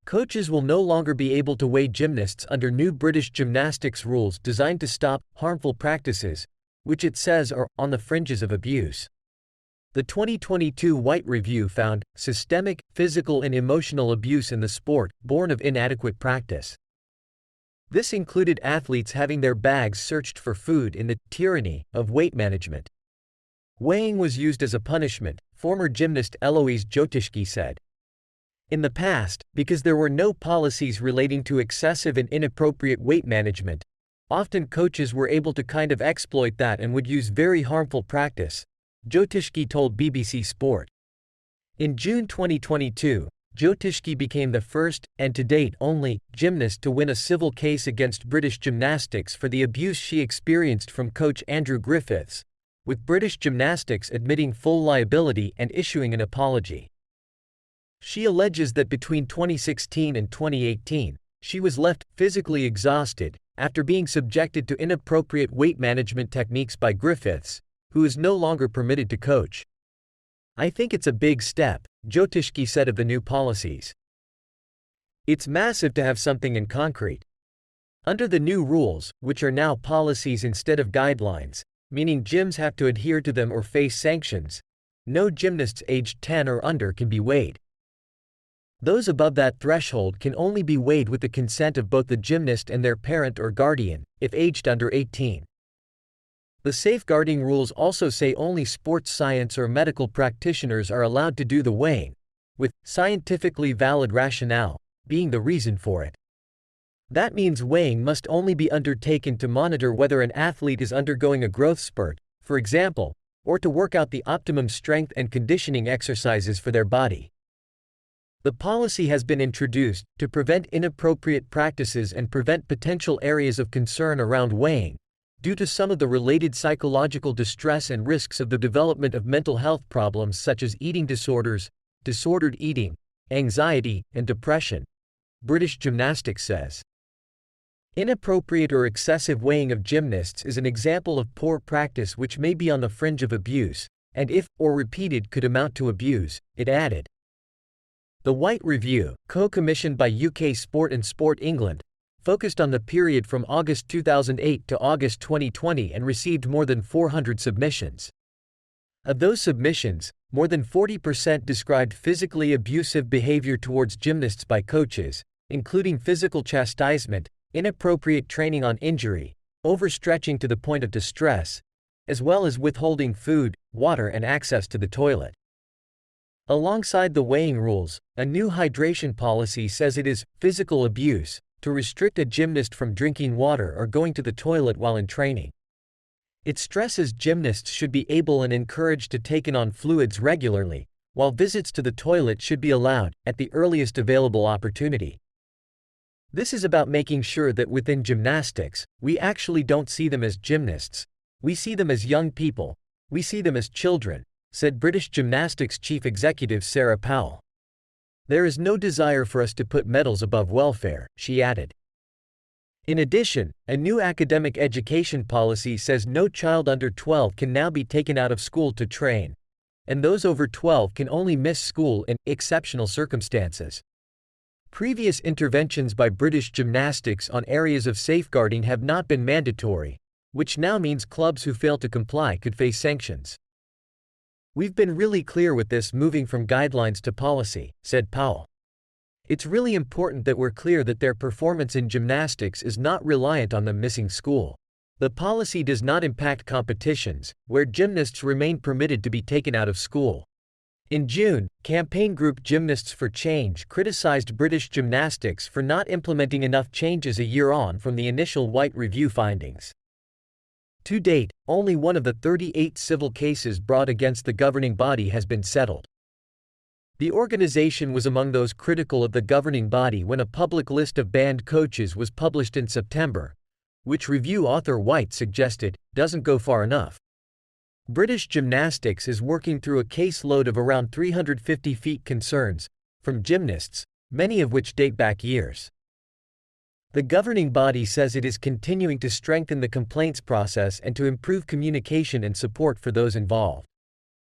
Coaches will no longer be able to weigh gymnasts under new British Gymnastics rules designed to stop harmful practices, which it says are on the fringes of abuse. The 2022 Whyte review found systemic, physical and emotional abuse in the sport, born of inadequate practice. This included athletes having their bags searched for food in the tyranny of weight management. Weighing was used as a punishment, former gymnast Eloise Jotishki said. In the past, because there were no policies relating to excessive and inappropriate weight management, often coaches were able to kind of exploit that and would use very harmful practice, Jotishki told BBC Sport. In June 2022, Jotishki became the first, and to date only, gymnast to win a civil case against British Gymnastics for the abuse she experienced from coach Andrew Griffiths, with British Gymnastics admitting full liability and issuing an apology. She alleges that between 2016 and 2018, she was left physically exhausted after being subjected to inappropriate weight management techniques by Griffiths, who is no longer permitted to coach. I think it's a big step, Jotishki said of the new policies. It's massive to have something in concrete. Under the new rules, which are now policies instead of guidelines, meaning gyms have to adhere to them or face sanctions, no gymnasts aged 10 or under can be weighed. Those above that threshold can only be weighed with the consent of both the gymnast and their parent or guardian, if aged under 18. The safeguarding rules also say only sports science or medical practitioners are allowed to do the weighing, with scientifically valid rationale being the reason for it. That means weighing must only be undertaken to monitor whether an athlete is undergoing a growth spurt, for example, or to work out the optimum strength and conditioning exercises for their body. The policy has been introduced to prevent inappropriate practices and prevent potential areas of concern around weighing, due to some of the related psychological distress and risks of the development of mental health problems such as eating disorders, disordered eating, anxiety, and depression, British Gymnastics says. Inappropriate or excessive weighing of gymnasts is an example of poor practice which may be on the fringe of abuse, and if, or repeated, could amount to abuse, it added. The Whyte Review, co-commissioned by UK Sport and Sport England, focused on the period from August 2008 to August 2020 and received more than 400 submissions. Of those submissions, more than 40% described physically abusive behavior towards gymnasts by coaches, including physical chastisement, inappropriate training on injury, overstretching to the point of distress, as well as withholding food, water and access to the toilet. Alongside the weighing rules, a new hydration policy says it is physical abuse to restrict a gymnast from drinking water or going to the toilet while in training. It stresses gymnasts should be able and encouraged to take in on fluids regularly, while visits to the toilet should be allowed at the earliest available opportunity. This is about making sure that within gymnastics, we actually don't see them as gymnasts, we see them as young people, we see them as children, said British Gymnastics Chief Executive Sarah Powell. There is no desire for us to put medals above welfare, she added. In addition, a new academic education policy says no child under 12 can now be taken out of school to train, and those over 12 can only miss school in exceptional circumstances. Previous interventions by British Gymnastics on areas of safeguarding have not been mandatory, which now means clubs who fail to comply could face sanctions. We've been really clear with this moving from guidelines to policy, said Powell. It's really important that we're clear that their performance in gymnastics is not reliant on them missing school. The policy does not impact competitions, where gymnasts remain permitted to be taken out of school. In June, campaign group Gymnasts for Change criticized British Gymnastics for not implementing enough changes a year on from the initial Whyte Review findings. To date, only one of the 38 civil cases brought against the governing body has been settled. The organization was among those critical of the governing body when a public list of banned coaches was published in September, which review author Whyte suggested doesn't go far enough. British Gymnastics is working through a caseload of around 350 feet concerns from gymnasts, many of which date back years. The governing body says it is continuing to strengthen the complaints process and to improve communication and support for those involved.